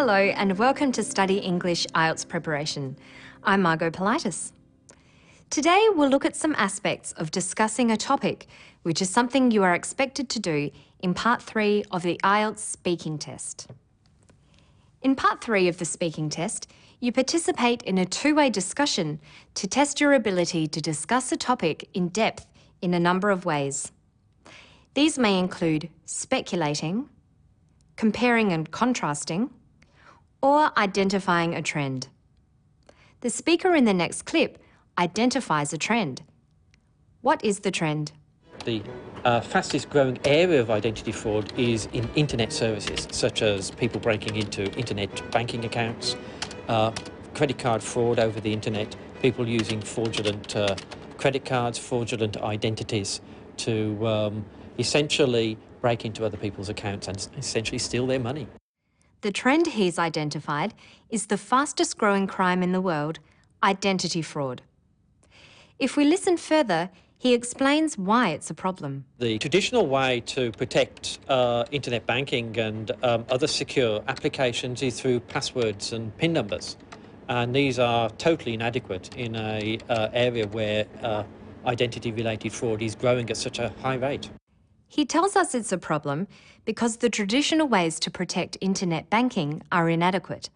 Hello and welcome to Study English IELTS Preparation. I'm Margot Politis. Today we'll look at some aspects of discussing a topic, which is something you are expected to do in Part 3 of the IELTS speaking test. In Part 3 of the speaking test, you participate in a two-way discussion to test your ability to discuss a topic in depth in a number of ways. These may include speculating, comparing and contrasting, or identifying a trend. The speaker in the next clip identifies a trend. What is the trend? The fastest growing area of identity fraud is in internet services, such as people breaking into internet banking accounts, credit card fraud over the internet, people using fraudulent credit cards, fraudulent identities to essentially break into other people's accounts and essentially steal their money. The trend he's identified is the fastest growing crime in the world, identity fraud. If we listen further, he explains why it's a problem. The traditional way to protect internet banking and other secure applications is through passwords and PIN numbers. And these are totally inadequate in an area where identity-related fraud is growing at such a high rate. He tells us it's a problem because the traditional ways to protect internet banking are inadequate.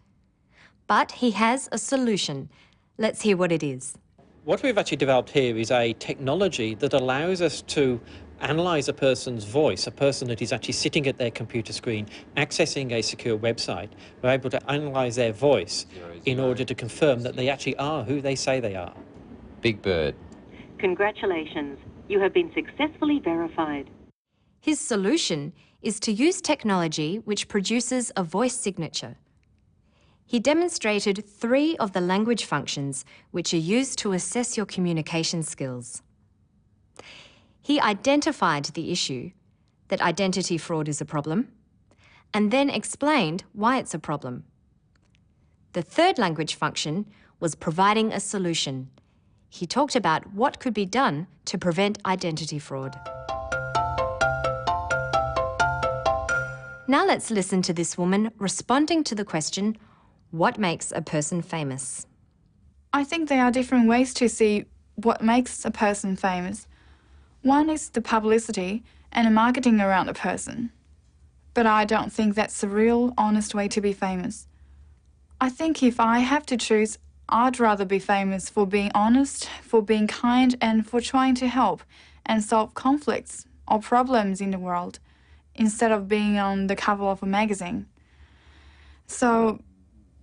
But he has a solution. Let's hear what it is. What we've actually developed here is a technology that allows us to analyse a person's voice, a person that is actually sitting at their computer screen, accessing a secure website. We're able to analyse their voice in order to confirm that they actually are who they say they are. Big Bird. Congratulations, you have been successfully verified. His solution is to use technology which produces a voice signature. He demonstrated 3 of the language functions which are used to assess your communication skills. He identified the issue, that identity fraud is a problem, and then explained why it's a problem. The 3rd language function was providing a solution. He talked about what could be done to prevent identity fraud. Now let's listen to this woman responding to the question, what makes a person famous? I think there are different ways to see what makes a person famous. One is the publicity and the marketing around a person. But I don't think that's the real, honest way to be famous. I think if I have to choose, I'd rather be famous for being honest, for being kind, and for trying to help and solve conflicts or problems in the world, instead of being on the cover of a magazine. So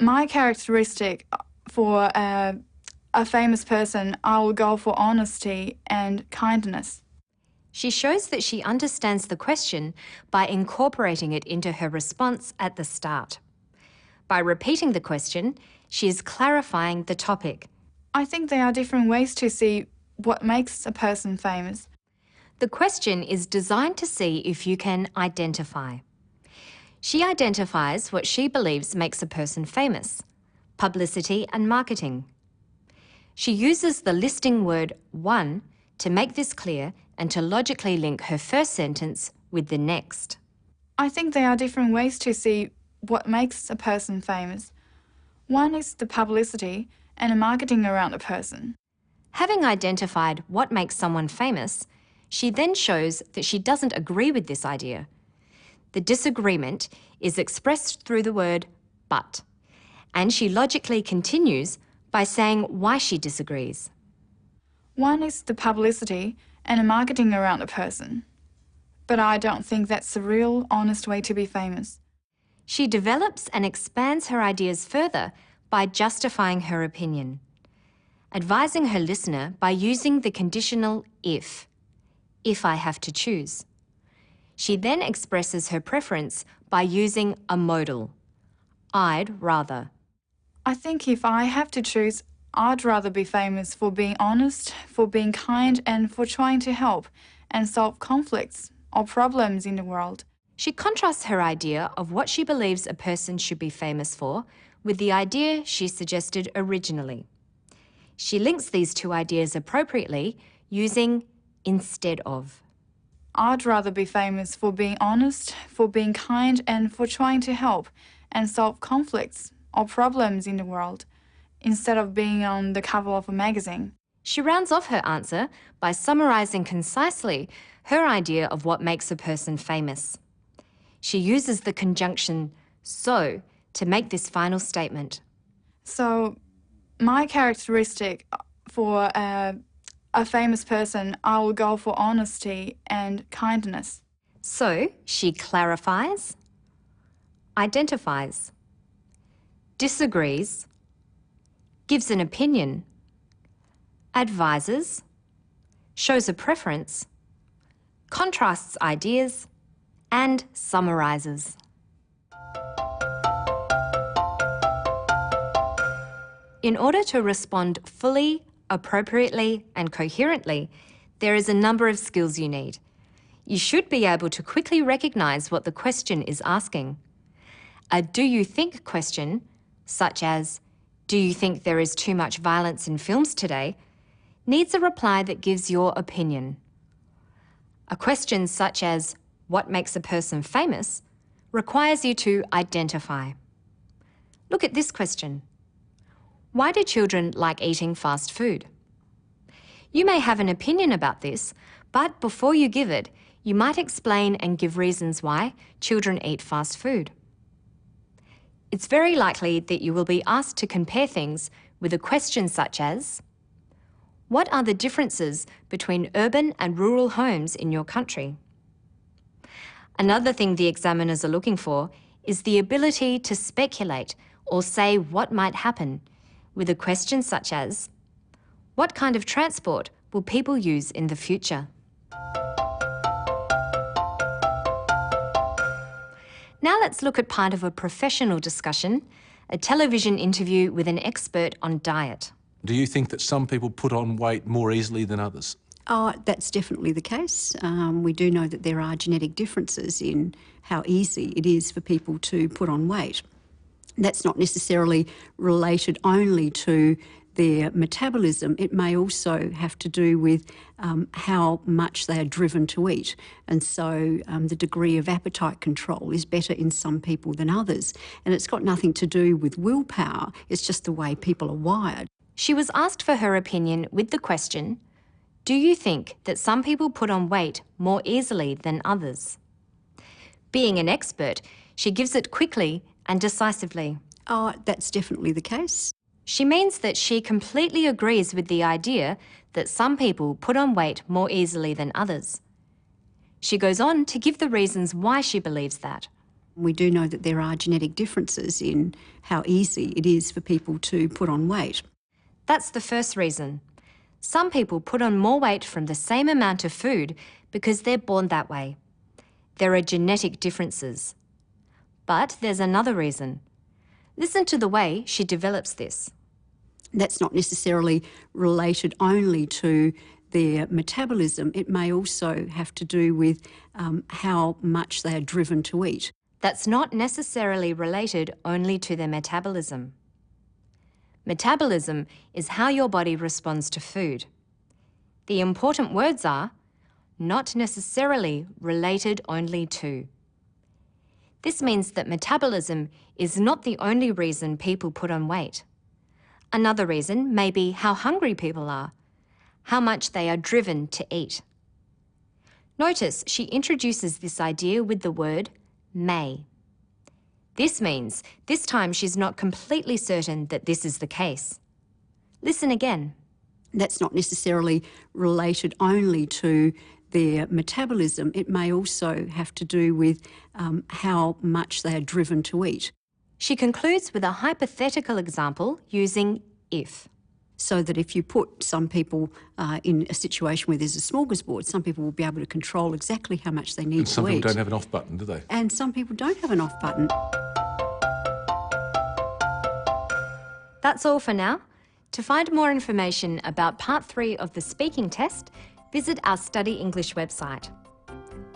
my characteristic for a famous person, I will go for honesty and kindness. She shows that she understands the question by incorporating it into her response at the start. By repeating the question, she is clarifying the topic. I think there are different ways to see what makes a person famous. The question is designed to see if you can identify. She identifies what she believes makes a person famous: publicity and marketing. She uses the listing word one to make this clear and to logically link her first sentence with the next. I think there are different ways to see what makes a person famous. One is the publicity and the marketing around a person. Having identified what makes someone famous, she then shows that she doesn't agree with this idea. The disagreement is expressed through the word but, and she logically continues by saying why she disagrees. One is the publicity and the marketing around a person. But I don't think that's the real, honest way to be famous. She develops and expands her ideas further by justifying her opinion, advising her listener by using the conditional if I have to choose. She then expresses her preference by using a modal, I'd rather. I think if I have to choose, I'd rather be famous for being honest, for being kind, and for trying to help and solve conflicts or problems in the world. She contrasts her idea of what she believes a person should be famous for with the idea she suggested originally. She links these two ideas appropriately using instead of. I'd rather be famous for being honest, for being kind, and for trying to help and solve conflicts or problems in the world, instead of being on the cover of a magazine. She rounds off her answer by summarising concisely her idea of what makes a person famous. She uses the conjunction so to make this final statement. So, my characteristic for a famous person, I will go for honesty and kindness. So she clarifies, identifies, disagrees, gives an opinion, advises, shows a preference, contrasts ideas, and summarises. In order to respond fully, appropriately, and coherently, there is a number of skills you need. You should be able to quickly recognise what the question is asking. A do you think question, such as, do you think there is too much violence in films today, needs a reply that gives your opinion. A question such as, what makes a person famous, requires you to identify. Look at this question. Why do children like eating fast food? You may have an opinion about this, but before you give it, you might explain and give reasons why children eat fast food. It's very likely that you will be asked to compare things with a question such as, what are the differences between urban and rural homes in your country? Another thing the examiners are looking for is the ability to speculate or say what might happen with a question such as, what kind of transport will people use in the future? Now let's look at part of a professional discussion, a television interview with an expert on diet. Do you think that some people put on weight more easily than others? That's definitely the case. We do know that there are genetic differences in how easy it is for people to put on weight. That's not necessarily related only to their metabolism. It may also have to do with how much they are driven to eat. And so the degree of appetite control is better in some people than others. And it's got nothing to do with willpower, it's just the way people are wired. She was asked for her opinion with the question, do you think that some people put on weight more easily than others? Being an expert, she gives it quickly and decisively. That's definitely the case. She means that she completely agrees with the idea that some people put on weight more easily than others. She goes on to give the reasons why she believes that. We do know that there are genetic differences in how easy it is for people to put on weight. That's the first reason. Some people put on more weight from the same amount of food because they're born that way. There are genetic differences. But there's another reason. Listen to the way she develops this. That's not necessarily related only to their metabolism. It may also have to do with how much they are driven to eat. That's not necessarily related only to their metabolism. Metabolism is how your body responds to food. The important words are not necessarily related only to. This means that metabolism is not the only reason people put on weight. Another reason may be how hungry people are, how much they are driven to eat. Notice she introduces this idea with the word may. This means this time she's not completely certain that this is the case. Listen again. That's not necessarily related only to their metabolism. It may also have to do with how much they are driven to eat. She concludes with a hypothetical example using if. So that if you put some people in a situation where there's a smorgasbord, some people will be able to control exactly how much they need to eat. And some people don't have an off button, do they? And some people don't have an off button. That's all for now. To find more information about Part 3 of the speaking test, visit our Study English website.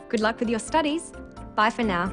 Good luck with your studies. Bye for now.